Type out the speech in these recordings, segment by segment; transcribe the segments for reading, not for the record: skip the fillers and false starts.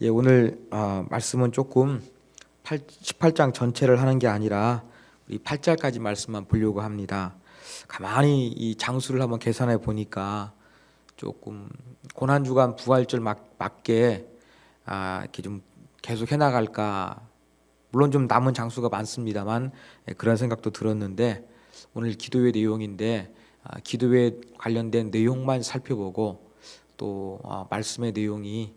오늘 말씀은 조금 18장 전체를 하는 게 아니라 우리 8절까지 말씀만 보려고 합니다. 가만히 이 장수를 한번 계산해 보니까 조금 고난주간 부활절 맞게 이렇게 좀 계속 해나갈까. 물론 좀 남은 장수가 많습니다만 그런 생각도 들었는데, 오늘 기도회 내용인데 기도회 관련된 내용만 살펴보고 또 말씀의 내용이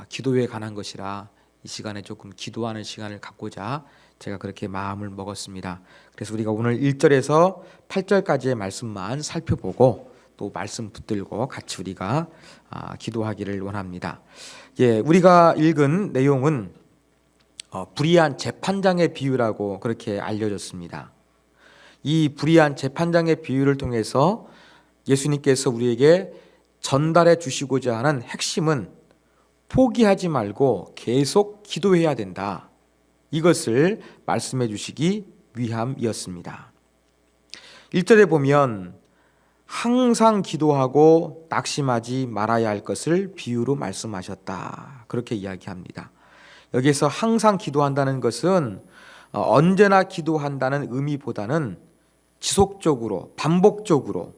기도에 관한 것이라 이 시간에 조금 기도하는 시간을 갖고자 제가 그렇게 마음을 먹었습니다. 그래서 우리가 오늘 1절에서 8절까지의 말씀만 살펴보고 또 말씀 붙들고 같이 우리가 기도하기를 원합니다. 우리가 읽은 내용은 불의한 재판장의 비유라고 그렇게 알려졌습니다. 이 불의한 재판장의 비유를 통해서 예수님께서 우리에게 전달해 주시고자 하는 핵심은 포기하지 말고 계속 기도해야 된다. 이것을 말씀해 주시기 위함이었습니다. 1절에 보면 항상 기도하고 낙심하지 말아야 할 것을 비유로 말씀하셨다. 그렇게 이야기합니다. 여기에서 항상 기도한다는 것은 언제나 기도한다는 의미보다는 지속적으로 반복적으로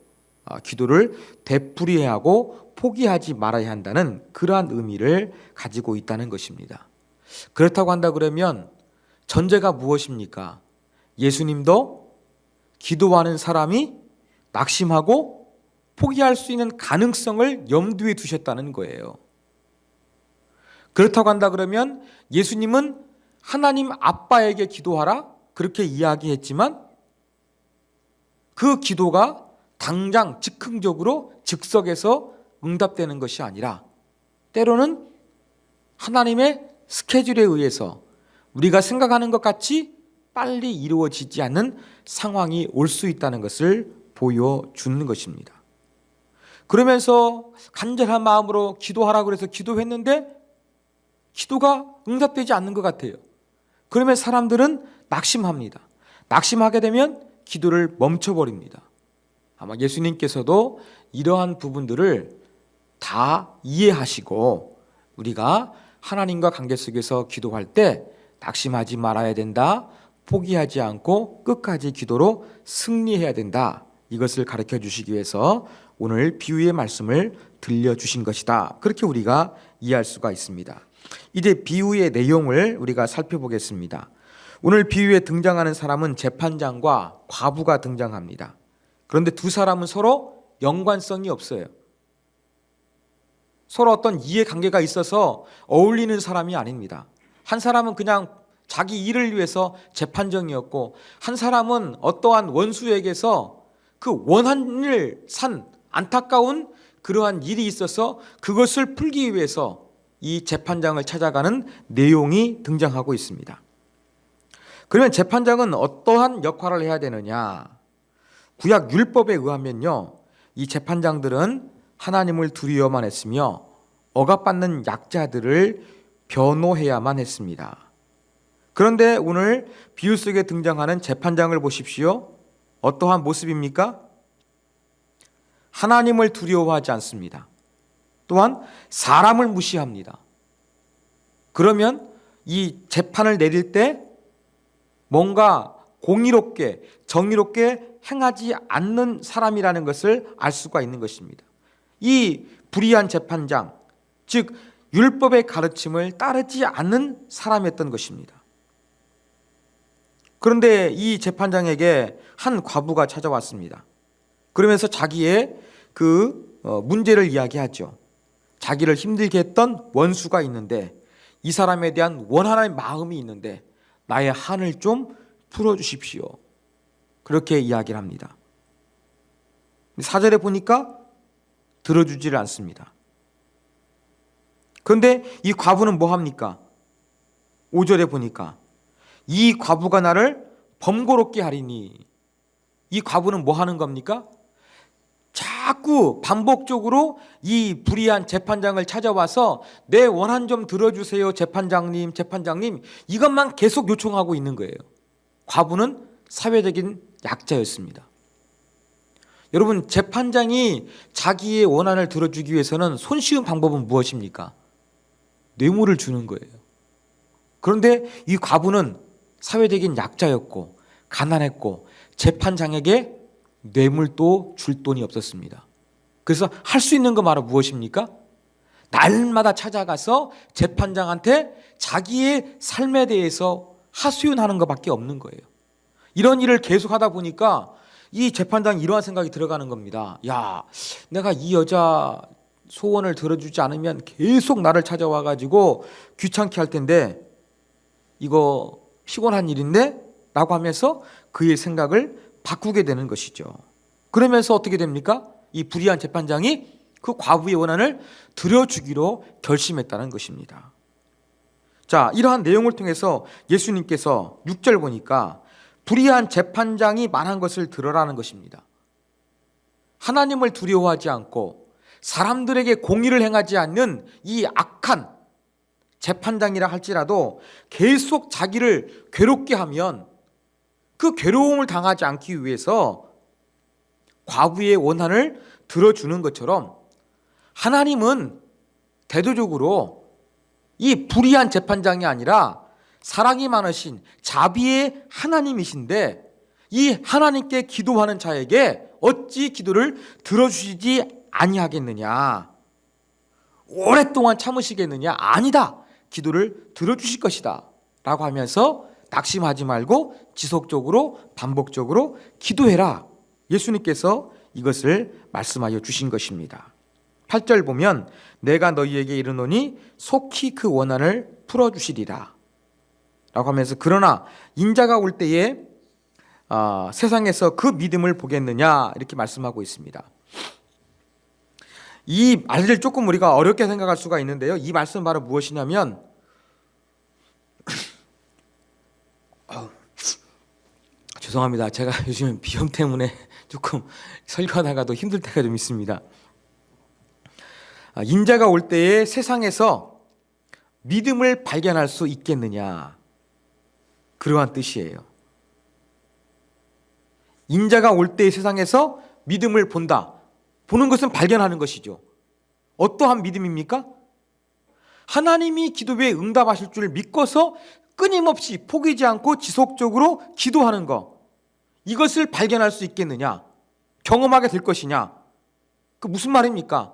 기도를 되풀이하고 포기하지 말아야 한다는 그러한 의미를 가지고 있다는 것입니다. 그렇다고 한다 그러면 전제가 무엇입니까? 예수님도 기도하는 사람이 낙심하고 포기할 수 있는 가능성을 염두에 두셨다는 거예요. 그렇다고 한다 그러면 예수님은 하나님 아빠에게 기도하라 그렇게 이야기했지만 그 기도가 당장 즉흥적으로 즉석에서 응답되는 것이 아니라 때로는 하나님의 스케줄에 의해서 우리가 생각하는 것 같이 빨리 이루어지지 않는 상황이 올 수 있다는 것을 보여주는 것입니다. 그러면서 간절한 마음으로 기도하라고 해서 기도했는데 기도가 응답되지 않는 것 같아요. 그러면 사람들은 낙심합니다. 낙심하게 되면 기도를 멈춰버립니다. 아마 예수님께서도 이러한 부분들을 다 이해하시고 우리가 하나님과 관계 속에서 기도할 때 낙심하지 말아야 된다, 포기하지 않고 끝까지 기도로 승리해야 된다, 이것을 가르쳐 주시기 위해서 오늘 비유의 말씀을 들려주신 것이다. 그렇게 우리가 이해할 수가 있습니다. 이제 비유의 내용을 우리가 살펴보겠습니다. 오늘 비유에 등장하는 사람은 재판장과 과부가 등장합니다. 그런데 두 사람은 서로 연관성이 없어요. 서로 어떤 이해관계가 있어서 어울리는 사람이 아닙니다. 한 사람은 그냥 자기 일을 위해서 재판정이었고, 한 사람은 어떠한 원수에게서 그 원한을 산 안타까운 그러한 일이 있어서 그것을 풀기 위해서 이 재판장을 찾아가는 내용이 등장하고 있습니다. 그러면 재판장은 어떠한 역할을 해야 되느냐? 구약 율법에 의하면요, 이 재판장들은 하나님을 두려워만 했으며 억압받는 약자들을 변호해야만 했습니다. 그런데 오늘 비유 속에 등장하는 재판장을 보십시오. 어떠한 모습입니까? 하나님을 두려워하지 않습니다. 또한 사람을 무시합니다. 그러면 이 재판을 내릴 때 뭔가 공의롭게 정의롭게 행하지 않는 사람이라는 것을 알 수가 있는 것입니다. 이 불의한 재판장, 즉 율법의 가르침을 따르지 않는 사람이었던 것입니다. 그런데 이 재판장에게 한 과부가 찾아왔습니다. 그러면서 자기의 그 문제를 이야기하죠. 자기를 힘들게 했던 원수가 있는데 이 사람에 대한 원한의 마음이 있는데 나의 한을 좀 풀어주십시오. 그렇게 이야기를 합니다. 4절에 보니까 들어주지를 않습니다. 그런데 이 과부는 뭐 합니까? 5절에 보니까 이 과부가 나를 번거롭게 하리니, 이 과부는 뭐 하는 겁니까? 자꾸 반복적으로 이 불의한 재판장을 찾아와서 내 원한 좀 들어주세요, 재판장님, 재판장님, 이것만 계속 요청하고 있는 거예요. 과부는 사회적인 약자였습니다. 여러분, 재판장이 자기의 원한을 들어주기 위해서는 손쉬운 방법은 무엇입니까? 뇌물을 주는 거예요. 그런데 이 과부는 사회적인 약자였고 가난했고 재판장에게 뇌물도 줄 돈이 없었습니다. 그래서 할 수 있는 거 바로 무엇입니까? 날마다 찾아가서 재판장한테 자기의 삶에 대해서 하소연하는 것밖에 없는 거예요. 이런 일을 계속 하다 보니까 이 재판장이 이러한 생각이 들어가는 겁니다. 야, 내가 이 여자 소원을 들어주지 않으면 계속 나를 찾아와가지고 귀찮게 할 텐데 이거 피곤한 일인데? 라고 하면서 그의 생각을 바꾸게 되는 것이죠. 그러면서 어떻게 됩니까? 이 불의한 재판장이 그 과부의 원한을 들여주기로 결심했다는 것입니다. 자, 이러한 내용을 통해서 예수님께서 6절 보니까 불의한 재판장이 말한 것을 들으라는 것입니다. 하나님을 두려워하지 않고 사람들에게 공의를 행하지 않는 이 악한 재판장이라 할지라도 계속 자기를 괴롭게 하면 그 괴로움을 당하지 않기 위해서 과부의 원한을 들어주는 것처럼 하나님은 대도적으로 이 불의한 재판장이 아니라 사랑이 많으신 자비의 하나님이신데 이 하나님께 기도하는 자에게 어찌 기도를 들어주시지 아니하겠느냐? 오랫동안 참으시겠느냐? 아니다. 기도를 들어주실 것이다 라고 하면서 낙심하지 말고 지속적으로 반복적으로 기도해라. 예수님께서 이것을 말씀하여 주신 것입니다. 8절 보면 내가 너희에게 이르노니 속히 그 원한을 풀어주시리라 라고 하면서 그러나 인자가 올 때에 세상에서 그 믿음을 보겠느냐 이렇게 말씀하고 있습니다. 이 말을 조금 우리가 어렵게 생각할 수가 있는데요. 이 말씀은 바로 무엇이냐면 죄송합니다. 제가 요즘 비염 때문에 조금 설교하다가도 힘들 때가 좀 있습니다. 인자가 올 때에 세상에서 믿음을 발견할 수 있겠느냐 그러한 뜻이에요. 인자가 올 때의 세상에서 믿음을 본다. 보는 것은 발견하는 것이죠. 어떠한 믿음입니까? 하나님이 기도에 응답하실 줄 믿고서 끊임없이 포기하지 않고 지속적으로 기도하는 것. 이것을 발견할 수 있겠느냐? 경험하게 될 것이냐? 그 무슨 말입니까?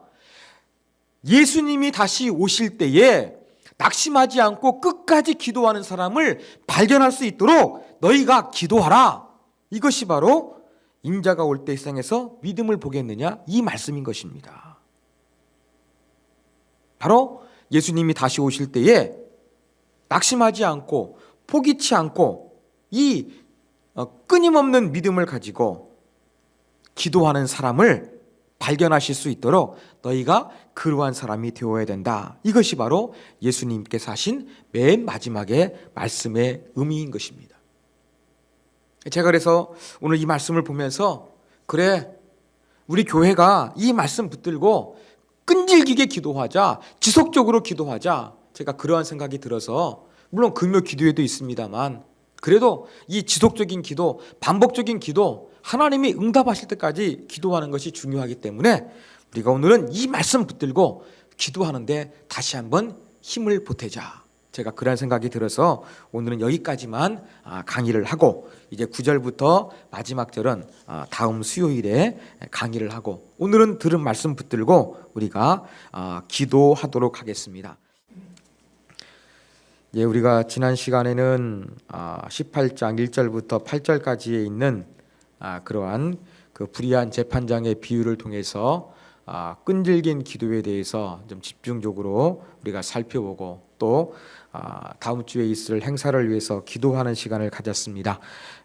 예수님이 다시 오실 때에 낙심하지 않고 끝까지 기도하는 사람을 발견할 수 있도록 너희가 기도하라. 이것이 바로 인자가 올 때 세상에서 믿음을 보겠느냐 이 말씀인 것입니다. 바로 예수님이 다시 오실 때에 낙심하지 않고 포기치 않고 이 끊임없는 믿음을 가지고 기도하는 사람을 발견하실 수 있도록 너희가 그러한 사람이 되어야 된다. 이것이 바로 예수님께서 하신 맨 마지막의 말씀의 의미인 것입니다. 제가 그래서 오늘 이 말씀을 보면서 그래 우리 교회가 이 말씀 붙들고 끈질기게 기도하자, 지속적으로 기도하자, 제가 그러한 생각이 들어서 물론 금요 기도회도 있습니다만 그래도 이 지속적인 기도, 반복적인 기도, 하나님이 응답하실 때까지 기도하는 것이 중요하기 때문에 우리가 오늘은 이 말씀 붙들고 기도하는데 다시 한번 힘을 보태자. 제가 그런 생각이 들어서 오늘은 여기까지만 강의를 하고 이제 9절부터 마지막 절은 다음 수요일에 강의를 하고 오늘은 들은 말씀 붙들고 우리가 기도하도록 하겠습니다. 예, 우리가 지난 시간에는 18장 1절부터 8절까지에 있는 그러한 그 불의한 재판장의 비유를 통해서 끈질긴 기도에 대해서 좀 집중적으로 우리가 살펴보고 또 다음 주에 있을 행사를 위해서 기도하는 시간을 가졌습니다.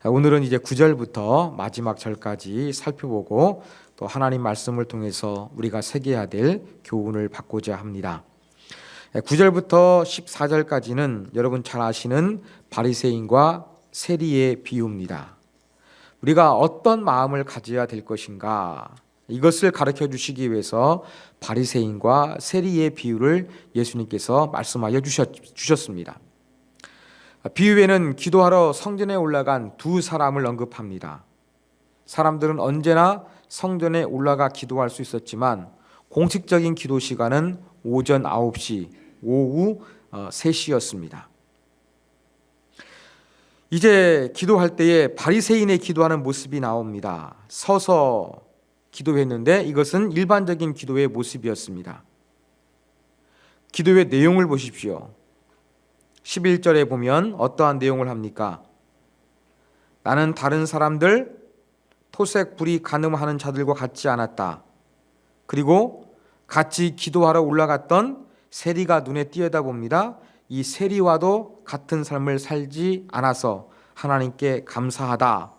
오늘은 이제 9절부터 마지막 절까지 살펴보고 또 하나님 말씀을 통해서 우리가 새겨야 될 교훈을 받고자 합니다. 9절부터 14절까지는 여러분 잘 아시는 바리새인과 세리의 비유입니다. 우리가 어떤 마음을 가져야 될 것인가 이것을 가르쳐 주시기 위해서 바리새인과 세리의 비유를 예수님께서 말씀하여 주셨습니다. 비유에는 기도하러 성전에 올라간 두 사람을 언급합니다. 사람들은 언제나 성전에 올라가 기도할 수 있었지만 공식적인 기도 시간은 오전 9시 오후 3시였습니다. 이제 기도할 때에 바리새인의 기도하는 모습이 나옵니다. 서서 기도했는데 이것은 일반적인 기도의 모습이었습니다. 기도의 내용을 보십시오. 11절에 보면 어떠한 내용을 합니까? 나는 다른 사람들 토색 불이 간음하는 자들과 같지 않았다. 그리고 같이 기도하러 올라갔던 세리가 눈에 띄어다 봅니다. 이 세리와도 같은 삶을 살지 않아서 하나님께 감사하다.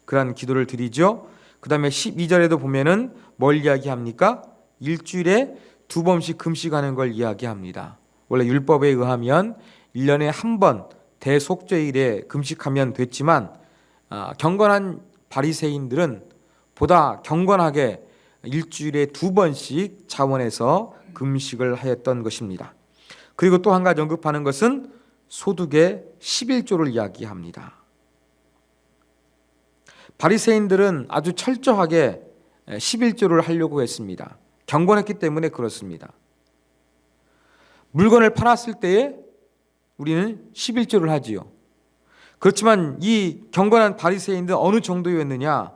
그런 기도를 드리죠. 그 다음에 12절에도 보면은 뭘 이야기합니까? 일주일에 2번씩 금식하는 걸 이야기합니다. 원래 율법에 의하면 1년에 한 번 대속죄일에 금식하면 됐지만 경건한 바리새인들은 보다 경건하게 일주일에 2번씩 차원에서 금식을 하였던 것입니다. 그리고 또 한 가지 언급하는 것은 소득의 11조를 이야기합니다. 바리새인들은 아주 철저하게 11조를 하려고 했습니다. 경건했기 때문에 그렇습니다. 물건을 팔았을 때에 우리는 11조를 하지요. 그렇지만 이 경건한 바리새인들은 어느 정도였느냐?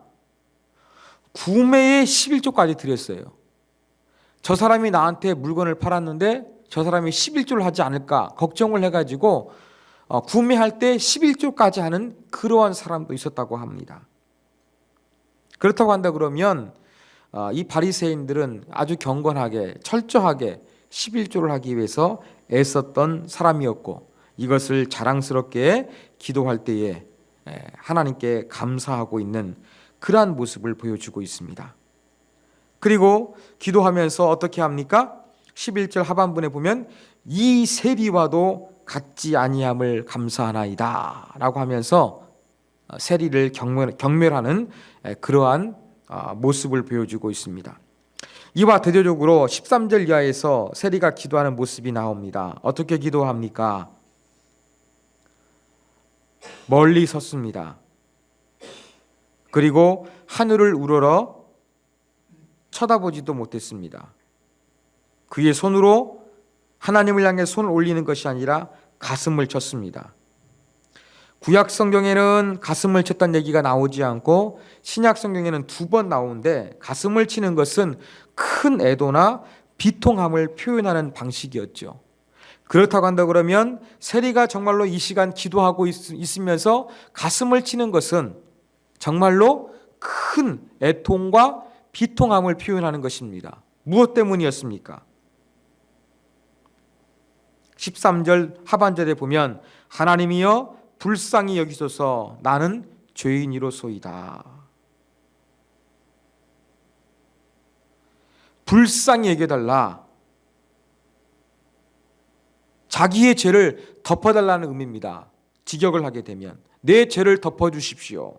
구매에 11조까지 드렸어요. 저 사람이 나한테 물건을 팔았는데 저 사람이 11조를 하지 않을까 걱정을 해가지고 구매할 때 11조까지 하는 그러한 사람도 있었다고 합니다. 그렇다고 한다 그러면 이 바리새인들은 아주 경건하게 철저하게 11조를 하기 위해서 애썼던 사람이었고 이것을 자랑스럽게 기도할 때에 하나님께 감사하고 있는 그러한 모습을 보여주고 있습니다. 그리고 기도하면서 어떻게 합니까? 11절 하반분에 보면 이 세리와도 같지 아니함을 감사하나이다 라고 하면서 세리를 경멸하는 그러한 모습을 보여주고 있습니다. 이와 대조적으로 13절 이하에서 세리가 기도하는 모습이 나옵니다. 어떻게 기도합니까? 멀리 섰습니다. 그리고 하늘을 우러러 쳐다보지도 못했습니다. 그의 손으로 하나님을 향해 손을 올리는 것이 아니라 가슴을 쳤습니다. 구약 성경에는 가슴을 쳤다는 얘기가 나오지 않고 신약 성경에는 2번 나오는데 가슴을 치는 것은 큰 애도나 비통함을 표현하는 방식이었죠. 그렇다고 한다 그러면 세리가 정말로 이 시간 기도하고 있으면서 가슴을 치는 것은 정말로 큰 애통과 비통함을 표현하는 것입니다. 무엇 때문이었습니까? 13절 하반절에 보면 하나님이여 불쌍히 여기소서 나는 죄인이로소이다. 불쌍히 여겨달라. 자기의 죄를 덮어달라는 의미입니다. 직역을 하게 되면 내 죄를 덮어주십시오.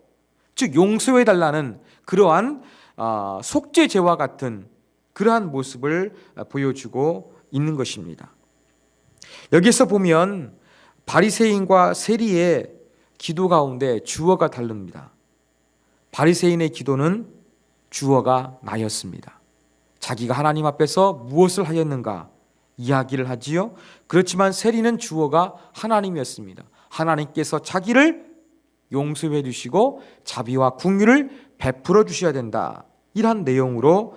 즉 용서해달라는 그러한 속죄죄와 같은 그러한 모습을 보여주고 있는 것입니다. 여기서 보면 바리새인과 세리의 기도 가운데 주어가 다릅니다. 바리새인의 기도는 주어가 나였습니다. 자기가 하나님 앞에서 무엇을 하였는가 이야기를 하지요. 그렇지만 세리는 주어가 하나님이었습니다. 하나님께서 자기를 용서해 주시고 자비와 긍휼을 베풀어 주셔야 된다. 이러한 내용으로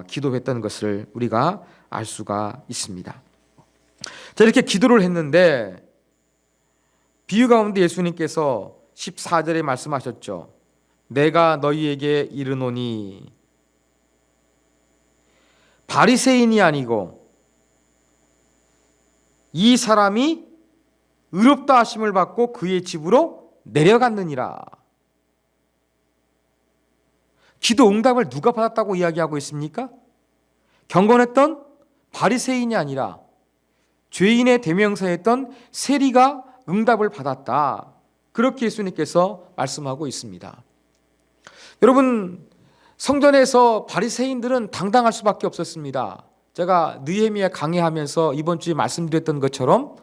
기도했던 것을 우리가 알 수가 있습니다. 자, 이렇게 기도를 했는데 비유 가운데 예수님께서 14절에 말씀하셨죠. 내가 너희에게 이르노니 바리새인이 아니고 이 사람이 의롭다 하심을 받고 그의 집으로 내려갔느니라. 기도 응답을 누가 받았다고 이야기하고 있습니까? 경건했던 바리새인이 아니라 죄인의 대명사였던 세리가 응답을 받았다. 그렇게 예수님께서 말씀하고 있습니다. 여러분, 성전에서 바리새인들은 당당할 수밖에 없었습니다. 제가 느헤미야 강의하면서 이번 주에 말씀드렸던 것처럼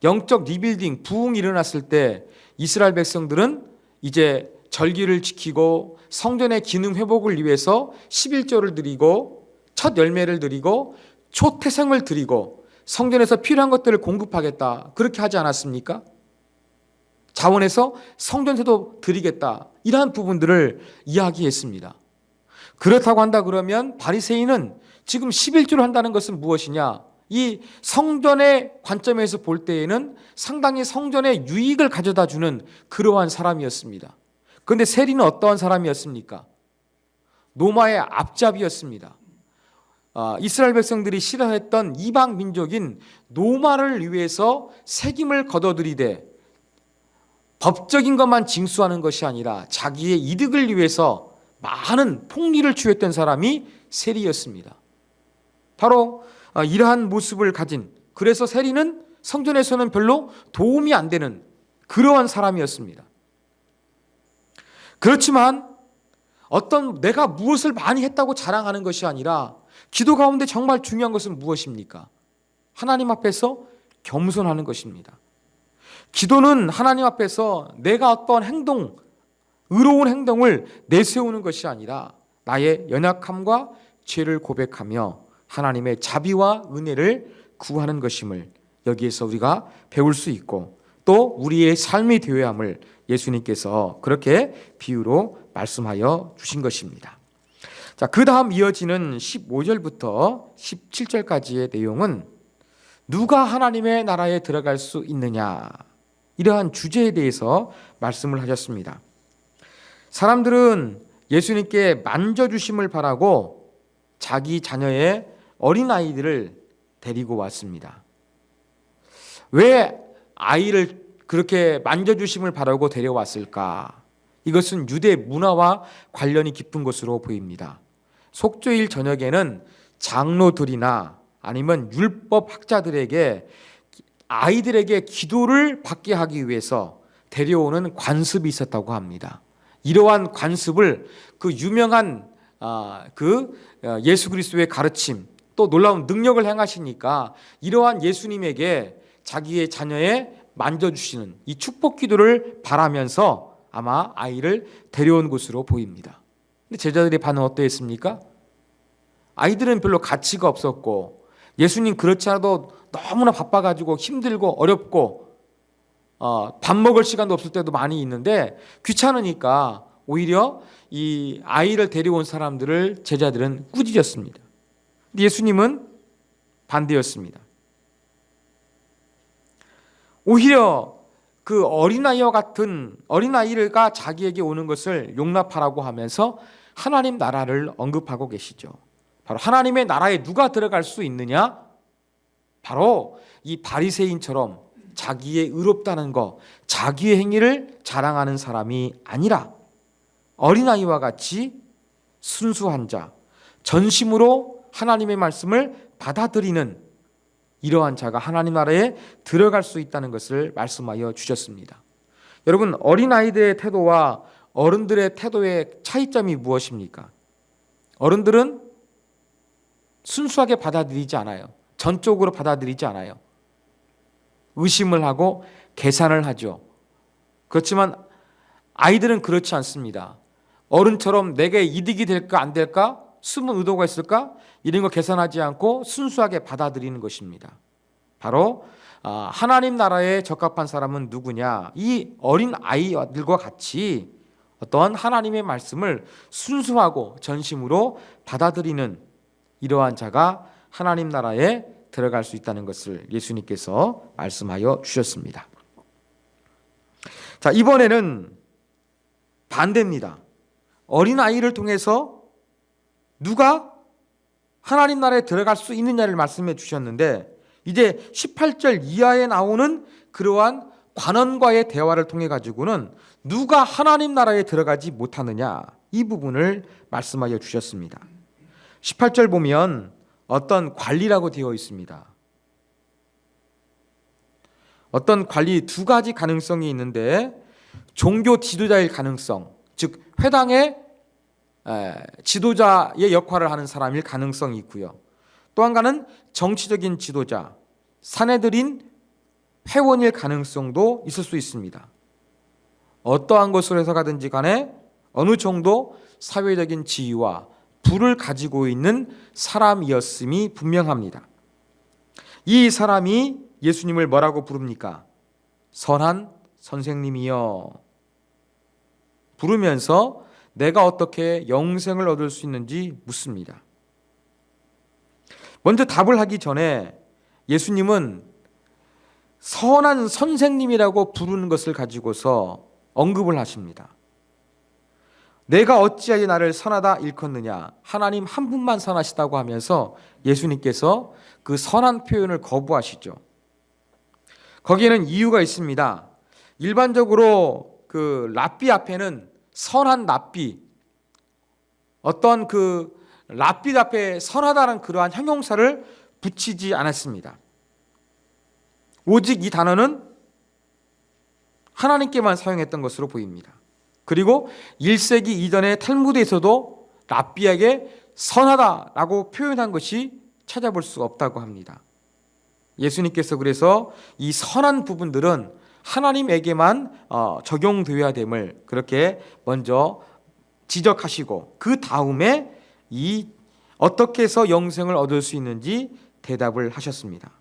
영적 리빌딩, 부흥이 일어났을 때 이스라엘 백성들은 이제 절기를 지키고 성전의 기능 회복을 위해서 11조를 드리고 첫 열매를 드리고 초태생을 드리고 성전에서 필요한 것들을 공급하겠다. 그렇게 하지 않았습니까? 자원해서 성전세도 드리겠다. 이러한 부분들을 이야기했습니다. 그렇다고 한다 그러면 바리새인은 지금 11조를 한다는 것은 무엇이냐? 이 성전의 관점에서 볼 때에는 상당히 성전의 유익을 가져다 주는 그러한 사람이었습니다. 그런데 세리는 어떠한 사람이었습니까? 노마의 앞잡이였습니다. 이스라엘 백성들이 싫어했던 이방 민족인 노마를 위해서 책임을 걷어들이되 법적인 것만 징수하는 것이 아니라 자기의 이득을 위해서 많은 폭리를 취했던 사람이 세리였습니다. 바로 이러한 모습을 가진, 그래서 세리는 성전에서는 별로 도움이 안 되는 그러한 사람이었습니다. 그렇지만 어떤 내가 무엇을 많이 했다고 자랑하는 것이 아니라 기도 가운데 정말 중요한 것은 무엇입니까? 하나님 앞에서 겸손하는 것입니다. 기도는 하나님 앞에서 내가 어떤 행동, 의로운 행동을 내세우는 것이 아니라 나의 연약함과 죄를 고백하며 하나님의 자비와 은혜를 구하는 것임을 여기에서 우리가 배울 수 있고, 또 우리의 삶이 되어야 함을 예수님께서 그렇게 비유로 말씀하여 주신 것입니다. 자, 그 다음 이어지는 15절부터 17절까지의 내용은 누가 하나님의 나라에 들어갈 수 있느냐, 이러한 주제에 대해서 말씀을 하셨습니다. 사람들은 예수님께 만져주심을 바라고 자기 자녀의 어린아이들을 데리고 왔습니다. 왜 아이를 그렇게 만져주심을 바라고 데려왔을까? 이것은 유대 문화와 관련이 깊은 것으로 보입니다. 속죄일 저녁에는 장로들이나 아니면 율법 학자들에게 아이들에게 기도를 받게 하기 위해서 데려오는 관습이 있었다고 합니다. 이러한 관습을 그 유명한 예수 그리스도의 가르침, 또 놀라운 능력을 행하시니까 이러한 예수님에게 자기의 자녀의 만져주시는 이 축복 기도를 바라면서 아마 아이를 데려온 것으로 보입니다. 근데 제자들의 반응 어떠했습니까? 아이들은 별로 가치가 없었고, 예수님 그렇지 않아도 너무나 바빠가지고 힘들고 어렵고 밥 먹을 시간도 없을 때도 많이 있는데 귀찮으니까 오히려 이 아이를 데려온 사람들을 제자들은 꾸짖었습니다. 근데 예수님은 반대였습니다. 오히려 그 어린아이와 같은 어린아이가 자기에게 오는 것을 용납하라고 하면서 하나님 나라를 언급하고 계시죠. 바로 하나님의 나라에 누가 들어갈 수 있느냐? 바로 이 바리새인처럼 자기의 의롭다는 것, 자기의 행위를 자랑하는 사람이 아니라 어린아이와 같이 순수한 자, 전심으로 하나님의 말씀을 받아들이는 이러한 자가 하나님 나라에 들어갈 수 있다는 것을 말씀하여 주셨습니다. 여러분, 어린아이들의 태도와 어른들의 태도의 차이점이 무엇입니까? 어른들은 순수하게 받아들이지 않아요. 전적으로 받아들이지 않아요. 의심을 하고 계산을 하죠. 그렇지만 아이들은 그렇지 않습니다. 어른처럼 내게 이득이 될까 안 될까? 숨은 의도가 있을까? 이런 거 계산하지 않고 순수하게 받아들이는 것입니다. 바로 하나님 나라에 적합한 사람은 누구냐? 이 어린 아이들과 같이 어떠한 하나님의 말씀을 순수하고 전심으로 받아들이는 이러한 자가 하나님 나라에 들어갈 수 있다는 것을 예수님께서 말씀하여 주셨습니다. 자, 이번에는 반대입니다. 어린아이를 통해서 누가 하나님 나라에 들어갈 수 있느냐를 말씀해 주셨는데, 이제 18절 이하에 나오는 그러한 관원과의 대화를 통해 가지고는 누가 하나님 나라에 들어가지 못하느냐, 이 부분을 말씀하여 주셨습니다. 18절 보면 어떤 관리라고 되어 있습니다. 어떤 관리 두 가지 가능성이 있는데, 종교 지도자일 가능성, 즉 회당의 지도자의 역할을 하는 사람일 가능성이 있고요. 또 한 가지는 정치적인 지도자, 사내들인 회원일 가능성도 있을 수 있습니다. 어떠한 것으로 해석하든지 간에 어느 정도 사회적인 지위와 부를 가지고 있는 사람이었음이 분명합니다. 이 사람이 예수님을 뭐라고 부릅니까? 선한 선생님이여. 부르면서 내가 어떻게 영생을 얻을 수 있는지 묻습니다. 먼저 답을 하기 전에 예수님은 선한 선생님이라고 부르는 것을 가지고서 언급을 하십니다. 내가 어찌하여 나를 선하다 일컫느냐. 하나님 한 분만 선하시다고 하면서 예수님께서 그 선한 표현을 거부하시죠. 거기에는 이유가 있습니다. 일반적으로 그 랍비 앞에는 선한 랍비, 어떤 그 랍비 앞에 선하다는 그러한 형용사를 붙이지 않았습니다. 오직 이 단어는 하나님께만 사용했던 것으로 보입니다. 그리고 1세기 이전의 탈무드에서도 랍비에게 선하다라고 표현한 것이 찾아볼 수가 없다고 합니다. 예수님께서 그래서 이 선한 부분들은 하나님에게만 적용되어야 됨을 그렇게 먼저 지적하시고 그 다음에 이 어떻게 해서 영생을 얻을 수 있는지 대답을 하셨습니다.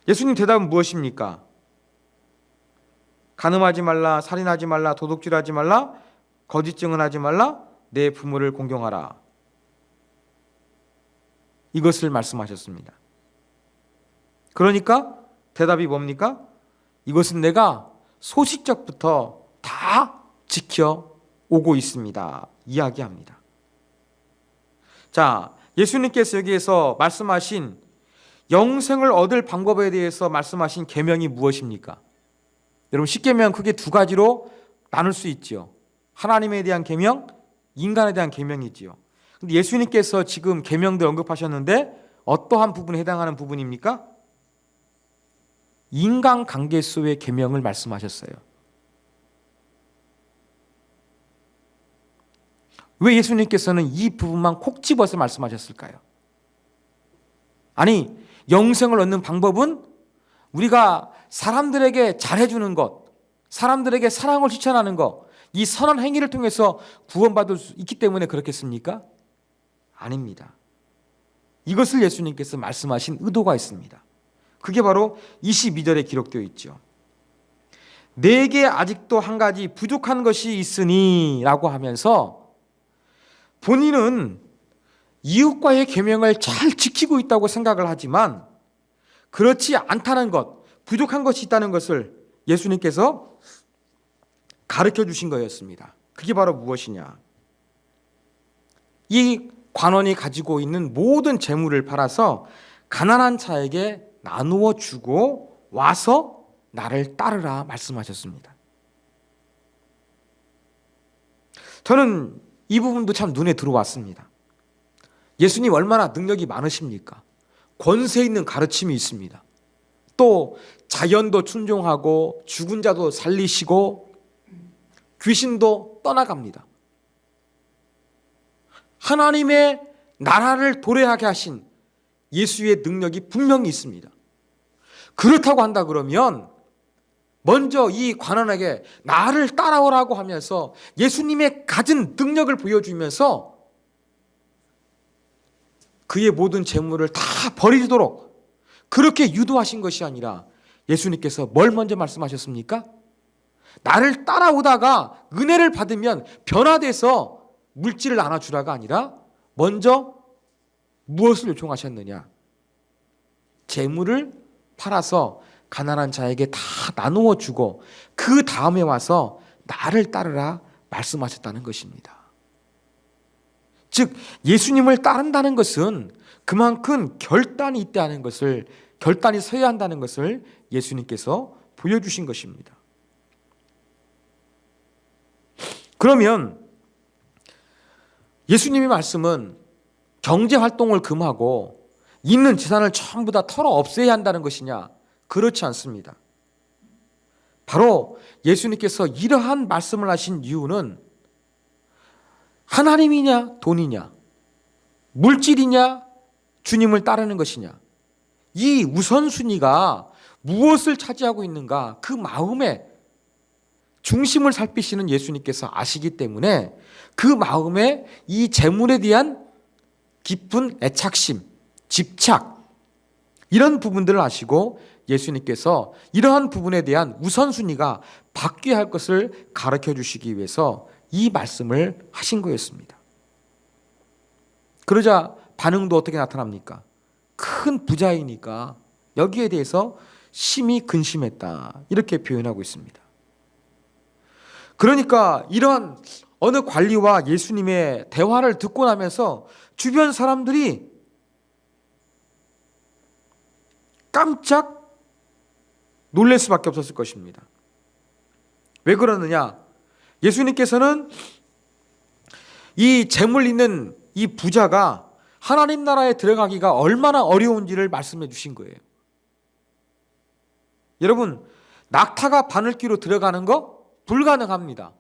예수님 대답은 무엇입니까? 간음하지 말라, 살인하지 말라, 도둑질하지 말라, 거짓 증언하지 말라, 내 부모를 공경하라. 이것을 말씀하셨습니다. 그러니까 대답이 뭡니까? 이것은 내가 소식적부터 다 지켜오고 있습니다. 이야기합니다. 자, 예수님께서 여기에서 말씀하신 영생을 얻을 방법에 대해서 말씀하신 계명이 무엇입니까? 여러분, 십계명 크게 두 가지로 나눌 수 있지요. 하나님에 대한 계명, 인간에 대한 계명이지요. 근데 예수님께서 지금 계명들 언급하셨는데 어떠한 부분에 해당하는 부분입니까? 인간관계에서의 계명을 말씀하셨어요. 왜 예수님께서는 이 부분만 콕 집어서 말씀하셨을까요? 아니, 영생을 얻는 방법은 우리가 사람들에게 잘해주는 것, 사람들에게 사랑을 실천하는 것, 이 선한 행위를 통해서 구원받을 수 있기 때문에 그렇겠습니까? 아닙니다. 이것을 예수님께서 말씀하신 의도가 있습니다. 그게 바로 22절에 기록되어 있죠. 내게 아직도 한 가지 부족한 것이 있으니 라고 하면서 본인은 이웃과의 계명을 잘 지키고 있다고 생각을 하지만 그렇지 않다는 것, 부족한 것이 있다는 것을 예수님께서 가르쳐 주신 거였습니다. 그게 바로 무엇이냐? 이 관원이 가지고 있는 모든 재물을 팔아서 가난한 자에게 나누어 주고 와서 나를 따르라 말씀하셨습니다. 저는 이 부분도 참 눈에 들어왔습니다. 예수님 얼마나 능력이 많으십니까? 권세 있는 가르침이 있습니다. 또 자연도 순종하고 죽은 자도 살리시고 귀신도 떠나갑니다. 하나님의 나라를 도래하게 하신 예수의 능력이 분명히 있습니다. 그렇다고 한다 그러면 먼저 이 관원에게 나를 따라오라고 하면서 예수님의 가진 능력을 보여주면서 그의 모든 재물을 다 버리도록 그렇게 유도하신 것이 아니라 예수님께서 뭘 먼저 말씀하셨습니까? 나를 따라오다가 은혜를 받으면 변화돼서 물질을 나눠주라가 아니라 먼저 무엇을 요청하셨느냐? 재물을 팔아서 가난한 자에게 다 나누어 주고 그 다음에 와서 나를 따르라 말씀하셨다는 것입니다. 즉 예수님을 따른다는 것은 그만큼 결단이 있다는 것을, 결단이 서야 한다는 것을 예수님께서 보여주신 것입니다. 그러면 예수님의 말씀은 경제활동을 금하고 있는 재산을 전부 다 털어 없애야 한다는 것이냐? 그렇지 않습니다. 바로 예수님께서 이러한 말씀을 하신 이유는 하나님이냐 돈이냐, 물질이냐 주님을 따르는 것이냐, 이 우선순위가 무엇을 차지하고 있는가, 그 마음에 중심을 살피시는 예수님께서 아시기 때문에 그 마음에 이 재물에 대한 깊은 애착심, 집착, 이런 부분들을 아시고 예수님께서 이러한 부분에 대한 우선순위가 바뀌어야 할 것을 가르쳐 주시기 위해서 이 말씀을 하신 거였습니다. 그러자 반응도 어떻게 나타납니까? 큰 부자이니까 여기에 대해서 심히 근심했다, 이렇게 표현하고 있습니다. 그러니까 이런 어느 관리와 예수님의 대화를 듣고 나면서 주변 사람들이 깜짝 놀랄 수밖에 없었을 것입니다. 왜 그러느냐? 예수님께서는 이 재물 있는 이 부자가 하나님 나라에 들어가기가 얼마나 어려운지를 말씀해 주신 거예요. 여러분, 낙타가 바늘귀로 들어가는 거 불가능합니다.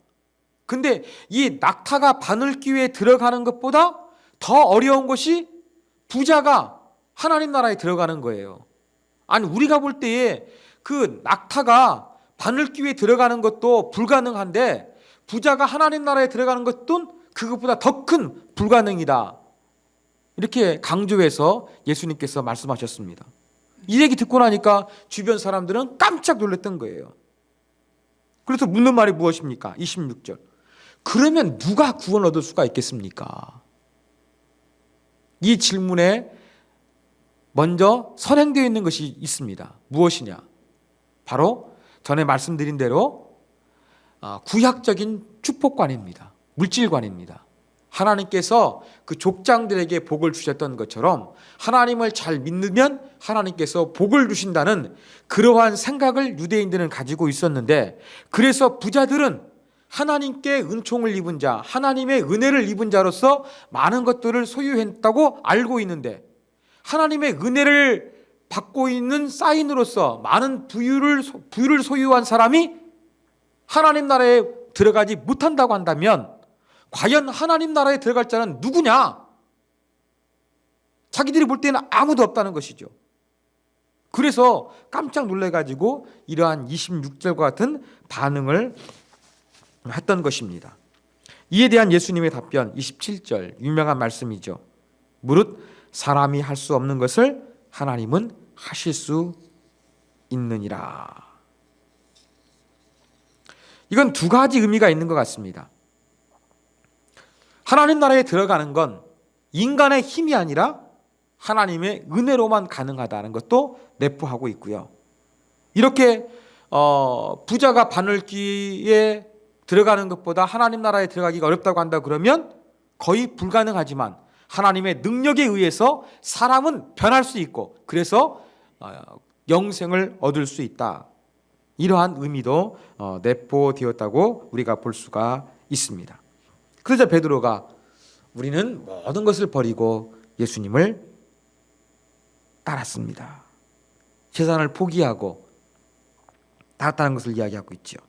근데 이 낙타가 바늘귀에 들어가는 것보다 더 어려운 것이 부자가 하나님 나라에 들어가는 거예요. 아니, 우리가 볼 때에 그 낙타가 바늘귀에 들어가는 것도 불가능한데 부자가 하나님 나라에 들어가는 것도 그것보다 더 큰 불가능이다, 이렇게 강조해서 예수님께서 말씀하셨습니다. 이 얘기 듣고 나니까 주변 사람들은 깜짝 놀랐던 거예요. 그래서 묻는 말이 무엇입니까? 26절. 그러면 누가 구원 얻을 수가 있겠습니까? 이 질문에 먼저 선행되어 있는 것이 있습니다. 무엇이냐? 바로 전에 말씀드린 대로 구약적인 축복관입니다. 물질관입니다. 하나님께서 그 족장들에게 복을 주셨던 것처럼 하나님을 잘 믿으면 하나님께서 복을 주신다는 그러한 생각을 유대인들은 가지고 있었는데, 그래서 부자들은 하나님께 은총을 입은 자, 하나님의 은혜를 입은 자로서 많은 것들을 소유했다고 알고 있는데, 하나님의 은혜를 받고 있는 사인으로서 많은 부유를 소유한 사람이 하나님 나라에 들어가지 못한다고 한다면 과연 하나님 나라에 들어갈 자는 누구냐? 자기들이 볼 때는 아무도 없다는 것이죠. 그래서 깜짝 놀래가지고 이러한 26절과 같은 반응을 했던 것입니다. 이에 대한 예수님의 답변 27절, 유명한 말씀이죠. 무릇 사람이 할 수 없는 것을 하나님은 하실 수 있느니라. 이건 두 가지 의미가 있는 것 같습니다. 하나님 나라에 들어가는 건 인간의 힘이 아니라 하나님의 은혜로만 가능하다는 것도 내포하고 있고요. 이렇게 부자가 바늘귀에 들어가는 것보다 하나님 나라에 들어가기가 어렵다고 한다 그러면 거의 불가능하지만 하나님의 능력에 의해서 사람은 변할 수 있고 그래서 영생을 얻을 수 있다. 이러한 의미도 내포되었다고 우리가 볼 수가 있습니다. 그러자 베드로가 우리는 모든 것을 버리고 예수님을 따랐습니다. 재산을 포기하고 따랐다는 것을 이야기하고 있죠.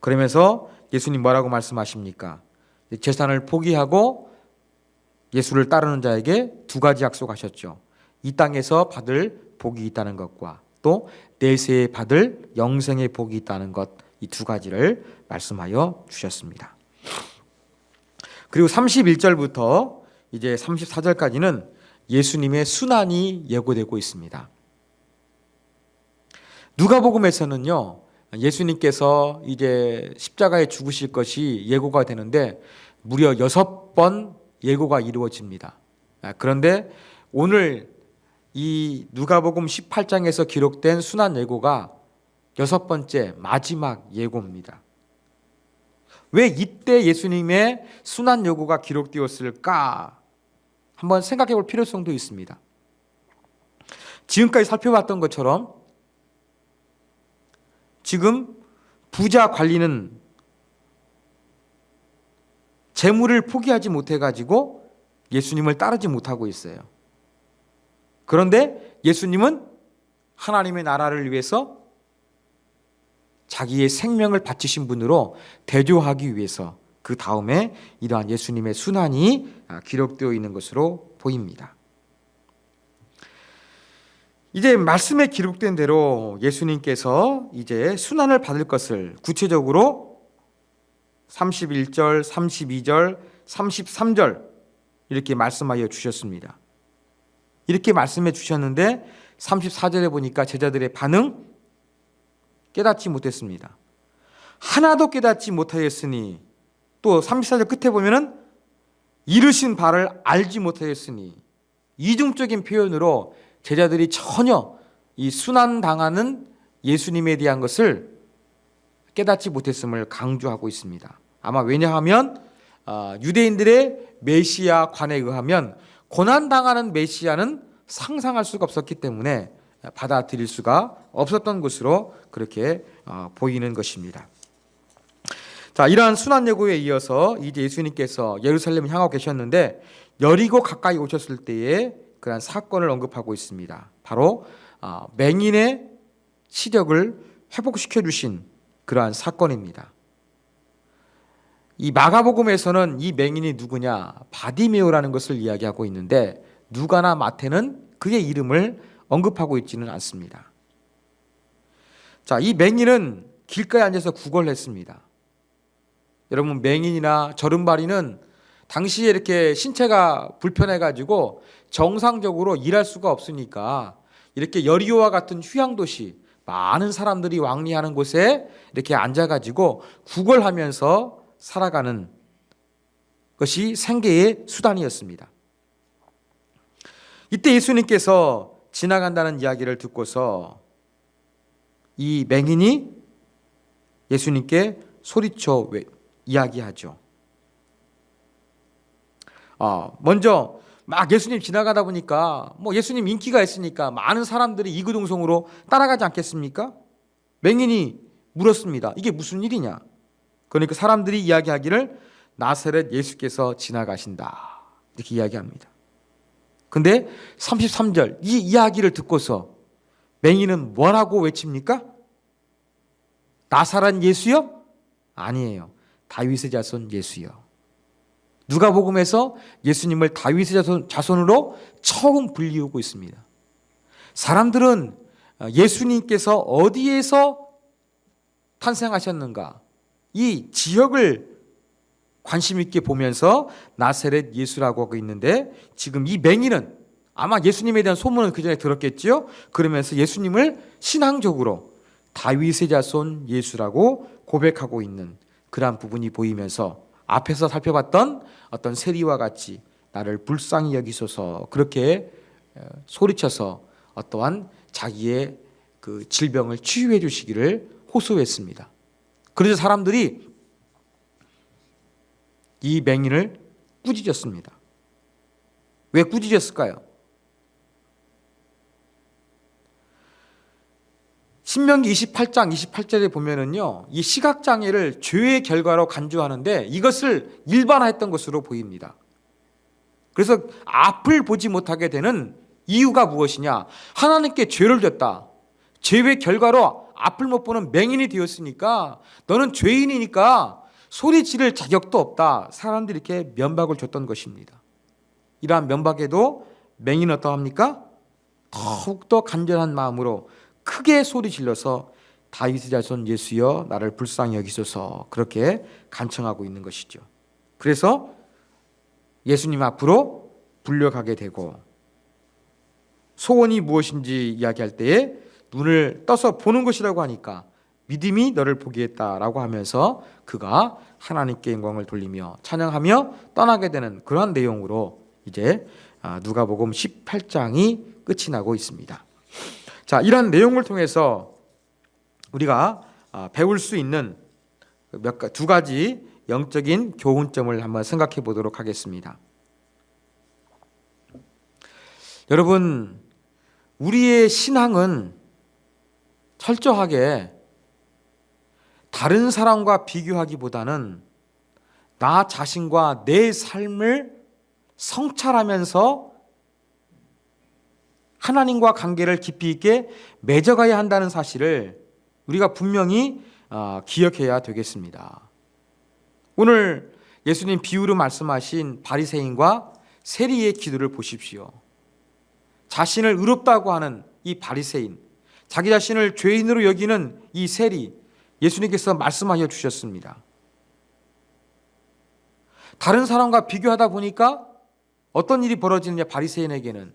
그러면서 예수님 뭐라고 말씀하십니까? 재산을 포기하고 예수를 따르는 자에게 두 가지 약속하셨죠. 이 땅에서 받을 복이 있다는 것과 또 내세에 받을 영생의 복이 있다는 것, 이 두 가지를 말씀하여 주셨습니다. 그리고 31절부터 이제 34절까지는 예수님의 순환이 예고되고 있습니다. 누가복음에서는요, 예수님께서 이제 십자가에 죽으실 것이 예고가 되는데 무려 6번 예고가 이루어집니다. 그런데 오늘 이 누가복음 18장에서 기록된 순환 예고가 6번째 마지막 예고입니다. 왜 이때 예수님의 순환 예고가 기록되었을까? 한번 생각해 볼 필요성도 있습니다. 지금까지 살펴봤던 것처럼 지금 부자 관리는 재물을 포기하지 못해가지고 예수님을 따르지 못하고 있어요. 그런데 예수님은 하나님의 나라를 위해서 자기의 생명을 바치신 분으로 대조하기 위해서 그 다음에 이러한 예수님의 순환이 기록되어 있는 것으로 보입니다. 이제 말씀에 기록된 대로 예수님께서 이제 순환을 받을 것을 구체적으로 31절, 32절, 33절 이렇게 말씀하여 주셨습니다. 이렇게 말씀해 주셨는데 34절에 보니까 제자들의 반응, 깨닫지 못했습니다. 하나도 깨닫지 못하였으니, 또 34절 끝에 보면은 이르신 바를 알지 못하였으니, 이중적인 표현으로 제자들이 전혀 이 순환당하는 예수님에 대한 것을 깨닫지 못했음을 강조하고 있습니다. 아마 왜냐하면 유대인들의 메시아관에 의하면 고난당하는 메시아는 상상할 수가 없었기 때문에 받아들일 수가 없었던 것으로 그렇게 보이는 것입니다. 자, 이러한 순환예고에 이어서 이제 예수님께서 예루살렘을 향하고 계셨는데 여리고 가까이 오셨을 때에 그러한 사건을 언급하고 있습니다. 바로 맹인의 시력을 회복시켜 주신 그러한 사건입니다. 이 마가복음에서는 이 맹인이 누구냐, 바디메오라는 것을 이야기하고 있는데 누가나 마태는 그의 이름을 언급하고 있지는 않습니다. 자, 이 맹인은 길가에 앉아서 구걸을 했습니다. 여러분, 맹인이나 저른바리는 당시에 이렇게 신체가 불편해가지고 정상적으로 일할 수가 없으니까 이렇게 여리고와 같은 휴양도시, 많은 사람들이 왕래하는 곳에 이렇게 앉아가지고 구걸하면서 살아가는 것이 생계의 수단이었습니다. 이때 예수님께서 지나간다는 이야기를 듣고서 이 맹인이 예수님께 소리쳐 이야기하죠. 먼저 막 예수님 지나가다 보니까 예수님 인기가 있으니까 많은 사람들이 이구동성으로 따라가지 않겠습니까? 맹인이 물었습니다. 이게 무슨 일이냐? 그러니까 사람들이 이야기하기를 나사렛 예수께서 지나가신다, 이렇게 이야기합니다. 근데 33절 이 이야기를 듣고서 맹인은 뭐라고 외칩니까? 나사렛 예수요? 아니에요. 다윗의 자손 예수요. 누가복음에서 예수님을 다윗의 자손으로 처음 불리우고 있습니다. 사람들은 예수님께서 어디에서 탄생하셨는가, 이 지역을 관심 있게 보면서 나사렛 예수라고 하고 있는데, 지금 이 맹인은 아마 예수님에 대한 소문은 그 전에 들었겠죠. 그러면서 예수님을 신앙적으로 다윗의 자손 예수라고 고백하고 있는 그러한 부분이 보이면서 앞에서 살펴봤던 어떤 세리와 같이 나를 불쌍히 여기소서, 그렇게 소리쳐서 어떠한 자기의 그 질병을 치유해 주시기를 호소했습니다. 그래서 사람들이 이 맹인을 꾸짖었습니다. 왜 꾸짖었을까요? 신명기 28장 28절에 보면은요, 이 시각장애를 죄의 결과로 간주하는데 이것을 일반화했던 것으로 보입니다. 그래서 앞을 보지 못하게 되는 이유가 무엇이냐? 하나님께 죄를 졌다. 죄의 결과로 앞을 못 보는 맹인이 되었으니까 너는 죄인이니까 소리 지를 자격도 없다. 사람들이 이렇게 면박을 줬던 것입니다. 이러한 면박에도 맹인은 어떠합니까? 더욱더 간절한 마음으로 크게 소리 질러서 다윗의 자손 예수여 나를 불쌍히 여기소서, 그렇게 간청하고 있는 것이죠. 그래서 예수님 앞으로 불려가게 되고, 소원이 무엇인지 이야기할 때에 눈을 떠서 보는 것이라고 하니까 믿음이 너를 보게 했다라고 하면서 그가 하나님께 영광을 돌리며 찬양하며 떠나게 되는 그러한 내용으로 이제 누가복음 18장이 끝이 나고 있습니다. 자, 이런 내용을 통해서 우리가 배울 수 있는 두 가지 영적인 교훈점을 한번 생각해 보도록 하겠습니다. 여러분, 우리의 신앙은 철저하게 다른 사람과 비교하기보다는 나 자신과 내 삶을 성찰하면서 하나님과 관계를 깊이 있게 맺어가야 한다는 사실을 우리가 분명히 기억해야 되겠습니다. 오늘 예수님 비유로 말씀하신 바리새인과 세리의 기도를 보십시오. 자신을 의롭다고 하는 이 바리새인, 자기 자신을 죄인으로 여기는 이 세리, 예수님께서 말씀하여 주셨습니다. 다른 사람과 비교하다 보니까 어떤 일이 벌어지느냐? 바리새인에게는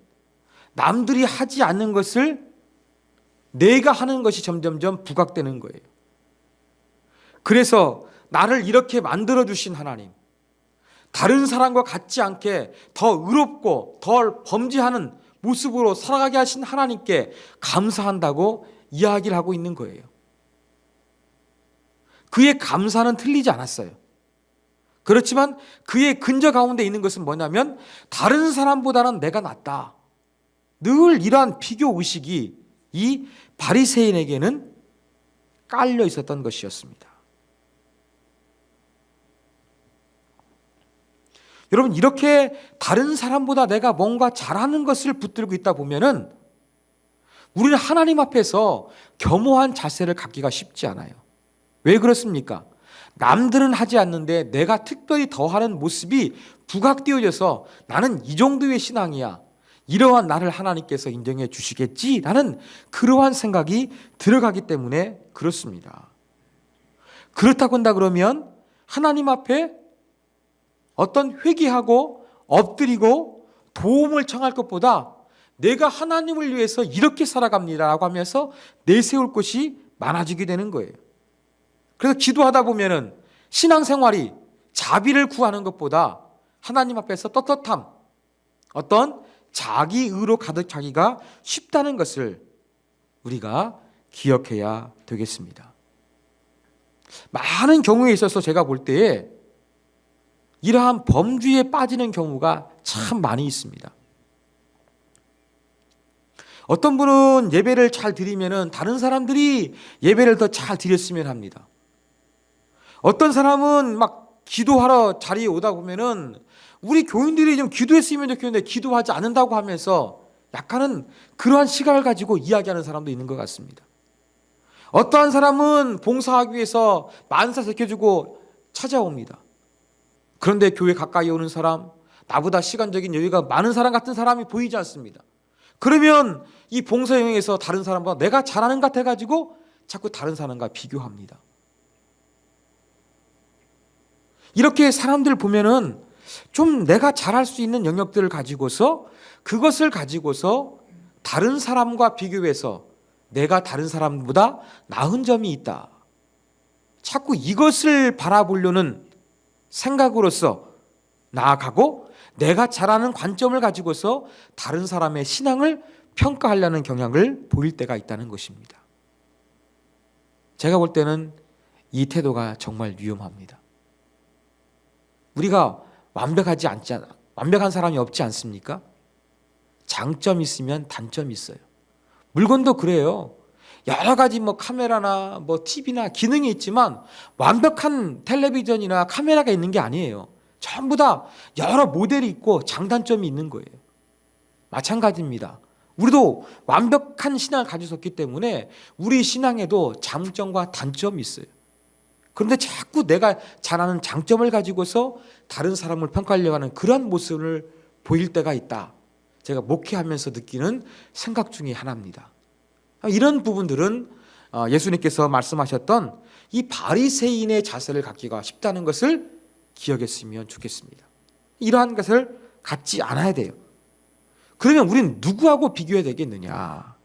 남들이 하지 않는 것을 내가 하는 것이 점점점 부각되는 거예요. 그래서 나를 이렇게 만들어주신 하나님, 다른 사람과 같지 않게 더 의롭고 더 범죄하는 모습으로 살아가게 하신 하나님께 감사한다고 이야기를 하고 있는 거예요. 그의 감사는 틀리지 않았어요. 그렇지만 그의 근저 가운데 있는 것은 뭐냐면 다른 사람보다는 내가 낫다. 늘 이러한 비교 의식이 이 바리새인에게는 깔려 있었던 것이었습니다. 여러분, 이렇게 다른 사람보다 내가 뭔가 잘하는 것을 붙들고 있다 보면은 우리는 하나님 앞에서 겸허한 자세를 갖기가 쉽지 않아요. 왜 그렇습니까? 남들은 하지 않는데 내가 특별히 더하는 모습이 부각되어져서 나는 이 정도의 신앙이야, 이러한 나를 하나님께서 인정해 주시겠지라는 그러한 생각이 들어가기 때문에 그렇습니다. 그렇다고 한다 그러면 하나님 앞에 어떤 회개하고 엎드리고 도움을 청할 것보다 내가 하나님을 위해서 이렇게 살아갑니다라고 하면서 내세울 것이 많아지게 되는 거예요. 그래서 기도하다 보면은 신앙생활이 자비를 구하는 것보다 하나님 앞에서 떳떳함, 어떤 자기 의로 가득 차기가 쉽다는 것을 우리가 기억해야 되겠습니다. 많은 경우에 있어서 제가 볼 때에 이러한 범죄에 빠지는 경우가 참 많이 있습니다. 어떤 분은 예배를 잘 드리면은 다른 사람들이 예배를 더 잘 드렸으면 합니다. 어떤 사람은 막 기도하러 자리에 오다 보면은 우리 교인들이 좀 기도했으면 좋겠는데 기도하지 않는다고 하면서 약간은 그러한 시각을 가지고 이야기하는 사람도 있는 것 같습니다. 어떠한 사람은 봉사하기 위해서 만사 지켜주고 찾아옵니다. 그런데 교회 가까이 오는 사람, 나보다 시간적인 여유가 많은 사람 같은 사람이 보이지 않습니다. 그러면 이 봉사 여행에서 다른 사람보다 내가 잘하는 것 같아가지고 자꾸 다른 사람과 비교합니다. 이렇게 사람들 보면은 좀 내가 잘할 수 있는 영역들을 가지고서 그것을 가지고서 다른 사람과 비교해서 내가 다른 사람보다 나은 점이 있다. 자꾸 이것을 바라보려는 생각으로서 나아가고 내가 잘하는 관점을 가지고서 다른 사람의 신앙을 평가하려는 경향을 보일 때가 있다는 것입니다. 제가 볼 때는 이 태도가 정말 위험합니다. 우리가 완벽한 사람이 없지 않습니까? 장점이 있으면 단점이 있어요. 물건도 그래요. 여러 가지 카메라나 TV나 기능이 있지만 완벽한 텔레비전이나 카메라가 있는 게 아니에요. 전부 다 여러 모델이 있고 장단점이 있는 거예요. 마찬가지입니다. 우리도 완벽한 신앙을 가지고 있기 때문에 우리 신앙에도 장점과 단점이 있어요. 그런데 자꾸 내가 잘하는 장점을 가지고서 다른 사람을 평가하려고 하는 그런 모습을 보일 때가 있다. 제가 목회하면서 느끼는 생각 중에 하나입니다. 이런 부분들은 예수님께서 말씀하셨던 이 바리새인의 자세를 갖기가 쉽다는 것을 기억했으면 좋겠습니다. 이러한 것을 갖지 않아야 돼요. 그러면 우리는 누구하고 비교해야 되겠느냐?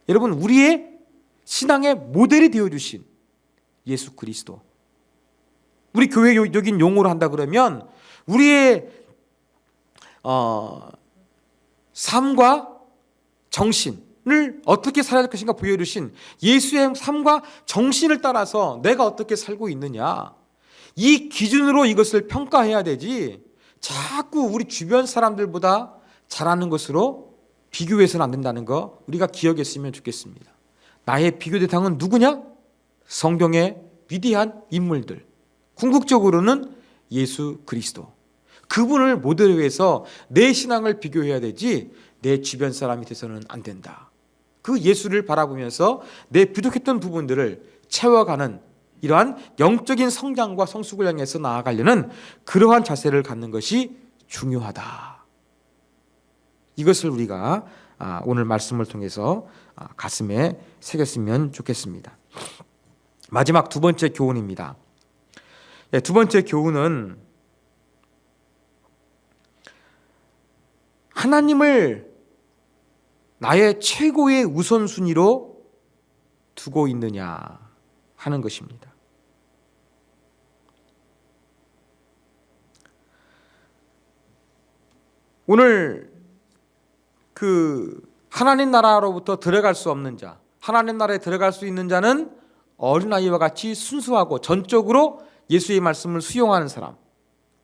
여러분, 우리의 신앙의 모델이 되어주신 예수 그리스도. 우리 교회적인 용어로 한다 그러면 우리의 삶과 정신을 어떻게 살아야 할 것인가 보여주신 예수의 삶과 정신을 따라서 내가 어떻게 살고 있느냐, 이 기준으로 이것을 평가해야 되지 자꾸 우리 주변 사람들보다 잘하는 것으로 비교해서는 안 된다는 거 우리가 기억했으면 좋겠습니다. 나의 비교 대상은 누구냐? 성경의 위대한 인물들, 궁극적으로는 예수 그리스도. 그분을 모델로 해서 내 신앙을 비교해야 되지 내 주변 사람이 돼서는 안 된다. 그 예수를 바라보면서 내 부족했던 부분들을 채워가는 이러한 영적인 성장과 성숙을 향해서 나아가려는 그러한 자세를 갖는 것이 중요하다. 이것을 우리가 오늘 말씀을 통해서 가슴에 새겼으면 좋겠습니다. 마지막 두 번째 교훈입니다. 두 번째 교훈은 하나님을 나의 최고의 우선순위로 두고 있느냐 하는 것입니다. 오늘 하나님 나라로부터 들어갈 수 없는 자, 하나님 나라에 들어갈 수 있는 자는 어린아이와 같이 순수하고 전적으로 예수의 말씀을 수용하는 사람,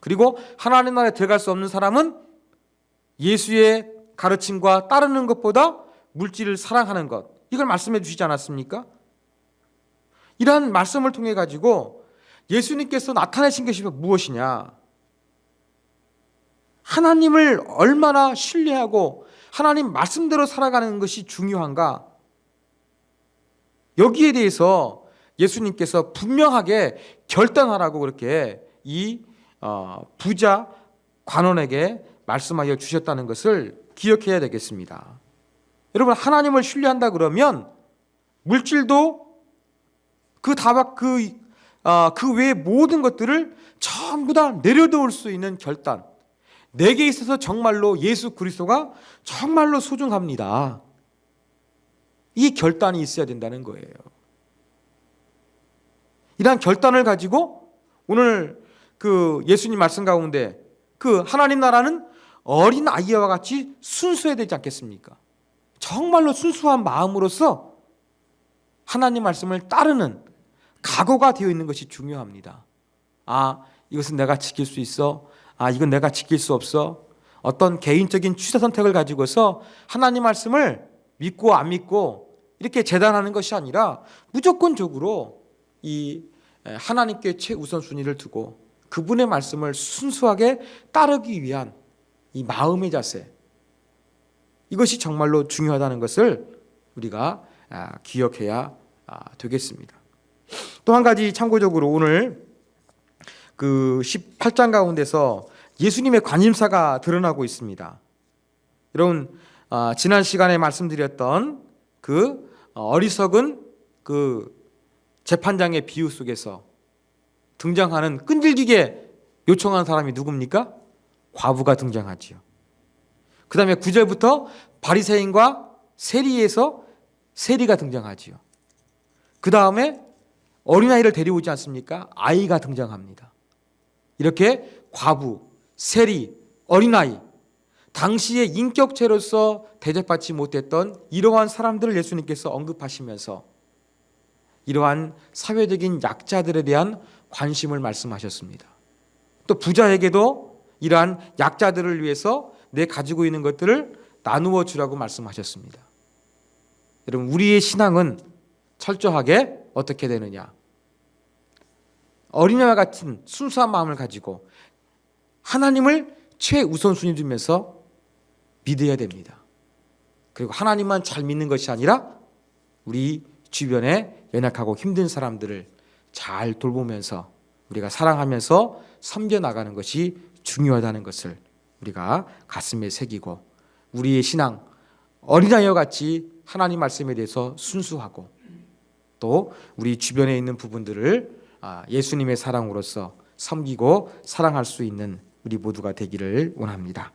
그리고 하나님 나라에 들어갈 수 없는 사람은 예수의 가르침과 따르는 것보다 물질을 사랑하는 것, 이걸 말씀해 주시지 않았습니까? 이러한 말씀을 통해 가지고 예수님께서 나타내신 것이 무엇이냐? 하나님을 얼마나 신뢰하고 하나님 말씀대로 살아가는 것이 중요한가? 여기에 대해서 예수님께서 분명하게 결단하라고 그렇게 이 부자 관원에게 말씀하여 주셨다는 것을 기억해야 되겠습니다. 여러분, 하나님을 신뢰한다 그러면 물질도 그 외의 모든 것들을 전부 다 내려놓을 수 있는 결단, 내게 있어서 정말로 예수 그리스도가 정말로 소중합니다. 이 결단이 있어야 된다는 거예요. 이러한 결단을 가지고 오늘 예수님 말씀 가운데 하나님 나라는 어린 아이와 같이 순수해야 되지 않겠습니까? 정말로 순수한 마음으로서 하나님 말씀을 따르는 각오가 되어 있는 것이 중요합니다. 이것은 내가 지킬 수 있어. 이건 내가 지킬 수 없어. 어떤 개인적인 취사 선택을 가지고서 하나님 말씀을 믿고 안 믿고 이렇게 재단하는 것이 아니라 무조건적으로 이 하나님께 최우선순위를 두고 그분의 말씀을 순수하게 따르기 위한 이 마음의 자세, 이것이 정말로 중요하다는 것을 우리가 기억해야 되겠습니다. 또 한 가지 참고적으로 오늘 18장 가운데서 예수님의 관심사가 드러나고 있습니다. 여러분, 지난 시간에 말씀드렸던 어리석은 재판장의 비유 속에서 등장하는 끈질기게 요청하는 사람이 누굽니까? 과부가 등장하지요. 그 다음에 9절부터 바리새인과 세리에서 세리가 등장하지요. 그 다음에 어린아이를 데려오지 않습니까? 아이가 등장합니다. 이렇게 과부, 세리, 어린아이, 당시의 인격체로서 대접받지 못했던 이러한 사람들을 예수님께서 언급하시면서 이러한 사회적인 약자들에 대한 관심을 말씀하셨습니다. 또 부자에게도 이러한 약자들을 위해서 내 가지고 있는 것들을 나누어 주라고 말씀하셨습니다. 여러분, 우리의 신앙은 철저하게 어떻게 되느냐? 어린아이와 같은 순수한 마음을 가지고 하나님을 최우선순위 두면서 믿어야 됩니다. 그리고 하나님만 잘 믿는 것이 아니라 우리 주변에 연약하고 힘든 사람들을 잘 돌보면서 우리가 사랑하면서 섬겨나가는 것이 중요하다는 것을 우리가 가슴에 새기고 우리의 신앙, 어린아이와 같이 하나님 말씀에 대해서 순수하고 또 우리 주변에 있는 부분들을 예수님의 사랑으로서 섬기고 사랑할 수 있는 우리 모두가 되기를 원합니다.